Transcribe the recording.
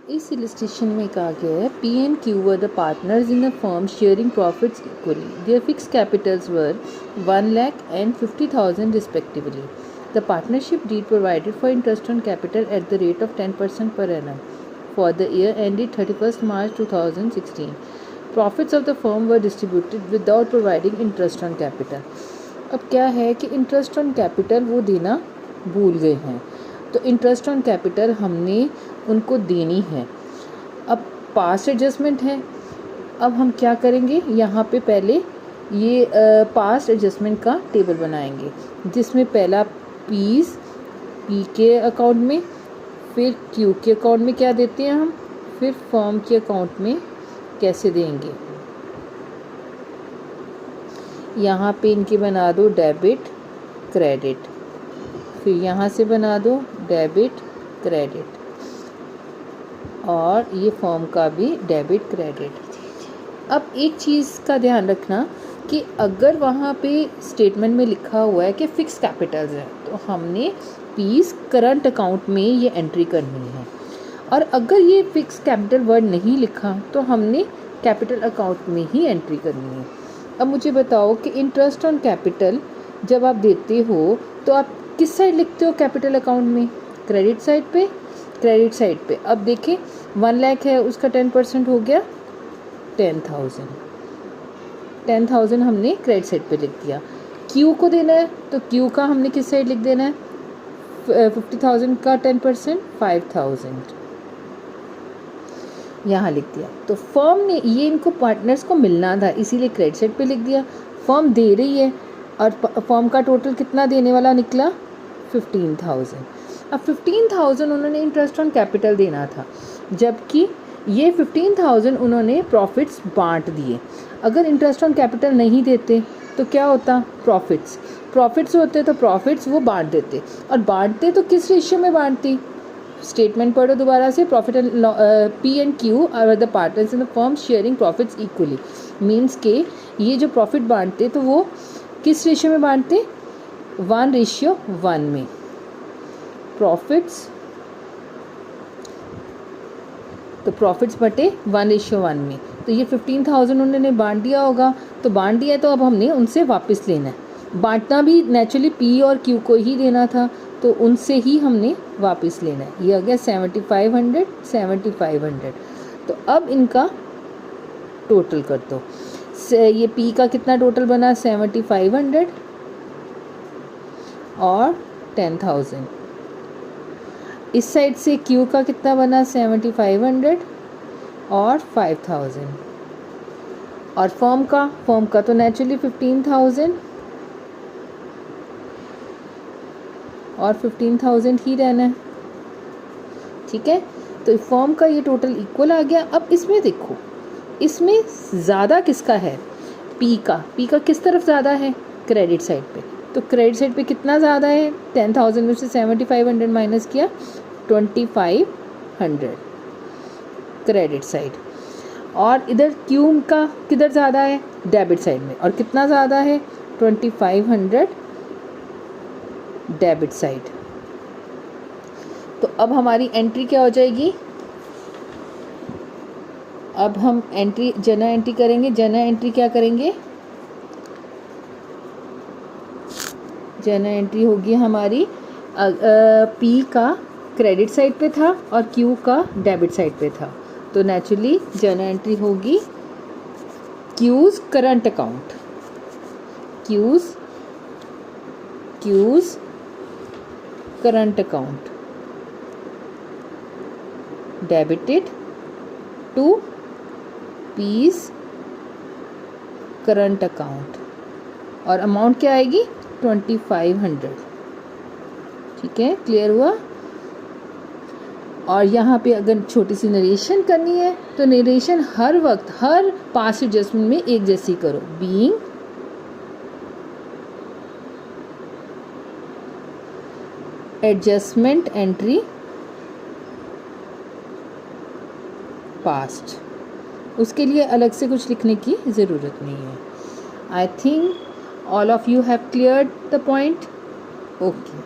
इस इलस्ट्रेशन में कहा गया है P and Q were the partners in the firm sharing profits equally. Their fix capitals were 1 lakh and 50,000 respectively. The partnership deed provided for interest on capital at the rate of 10% per annum for the year ended 31st March 2016. Profits of the firm were distributed without providing interest on capital. अब क्या है कि interest on capital वो देना भूल गए हैं, तो इंटरेस्ट ऑन कैपिटल हमने उनको देनी है. अब पास्ट एडजस्टमेंट है. अब हम क्या करेंगे, यहाँ पे पहले ये पास्ट एडजस्टमेंट का टेबल बनाएंगे जिसमें पहला पी के अकाउंट में, फिर क्यू के अकाउंट में क्या देते हैं हम, फिर फर्म के अकाउंट में कैसे देंगे. यहाँ पे इनके बना दो डेबिट क्रेडिट, फिर यहाँ से बना दो डेबिट क्रेडिट, और ये फर्म का भी डेबिट क्रेडिट. अब एक चीज़ का ध्यान रखना कि अगर वहाँ पे स्टेटमेंट में लिखा हुआ है कि फ़िक्स कैपिटल्स है तो हमने पीस करंट अकाउंट में ये एंट्री करनी है, और अगर ये फ़िक्स कैपिटल वर्ड नहीं लिखा तो हमने कैपिटल अकाउंट में ही एंट्री करनी है. अब मुझे बताओ कि इंटरेस्ट ऑन कैपिटल जब आप देते हो तो आप किस साइड लिखते हो कैपिटल अकाउंट में, क्रेडिट साइड पे. क्रेडिट साइड पे अब देखें 1 लाख है, उसका 10% हो गया 10,000. 10,000 हमने क्रेडिट साइड पे लिख दिया. क्यू को देना है तो क्यू का हमने किस साइड लिख देना है, 50,000 का 10% 5,000 यहाँ लिख दिया. तो फर्म ने ये इनको पार्टनर्स को मिलना था इसीलिए क्रेडिट साइड पे लिख दिया. फर्म दे रही है और फर्म का टोटल कितना देने वाला निकला 15,000. अब 15,000 उन्होंने इंटरेस्ट ऑन कैपिटल देना था, जबकि ये 15,000 उन्होंने प्रॉफिट्स बांट दिए. अगर इंटरेस्ट ऑन कैपिटल नहीं देते तो क्या होता, प्रॉफिट्स होते तो प्रॉफिट्स वो बांट देते, और बांटते तो किस रेशियो में बांटती, स्टेटमेंट पढ़ो दोबारा से. Profit and P and Q R the partners in the firm sharing profits equally. Means के ये जो प्रॉफिट बांटते तो वो किस रेशियो में बांटते, 1:1 में. प्रॉफिट्स बटे 1:1 में. तो ये 15,000 उन्होंने बांट दिया होगा, तो बांट दिया तो अब हमने उनसे वापस लेना है. बांटना भी नेचुरली पी और क्यू को ही देना था, तो उनसे ही हमने वापस लेना है. ये आ गया 7,500. तो अब इनका टोटल कर दो. ये पी का कितना टोटल बना 7,500 और 10,000. इस साइड से क्यू का कितना बना 7,500 और 5,000. और फर्म का तो नेचुरली 15,000 और 15,000 ही रहना है. ठीक है, तो फर्म का ये टोटल इक्वल आ गया. अब इसमें देखो, इसमें ज़्यादा किसका है, पी का किस तरफ ज़्यादा है, क्रेडिट साइड पे. तो क्रेडिट साइड पे कितना ज़्यादा है, 10,000 में से 7,500 माइनस किया 2,500 क्रेडिट साइड. और इधर क्यू का किधर ज़्यादा है, डेबिट साइड में, और कितना ज़्यादा है 2,500 डेबिट साइड. तो अब हमारी एंट्री क्या हो जाएगी, अब हम जर्नल एंट्री करेंगे. जर्नल एंट्री क्या करेंगे, जर्नल एंट्री होगी हमारी पी का क्रेडिट साइड पे था और क्यू का डेबिट साइड पे था, तो नेचुरली जर्नल एंट्री होगी Q's current account, Q's current account debited to P's current account, और अमाउंट क्या आएगी 2,500. ठीक है, क्लियर हुआ. और यहाँ पे अगर छोटी सी नरेशन करनी है तो नरेशन हर वक्त हर पास्ट एडजस्टमेंट में एक जैसी करो. बीइंग एडजस्टमेंट एंट्री पास्ट, उसके लिए अलग से कुछ लिखने की ज़रूरत नहीं है. I think all of you have cleared the point. Okay.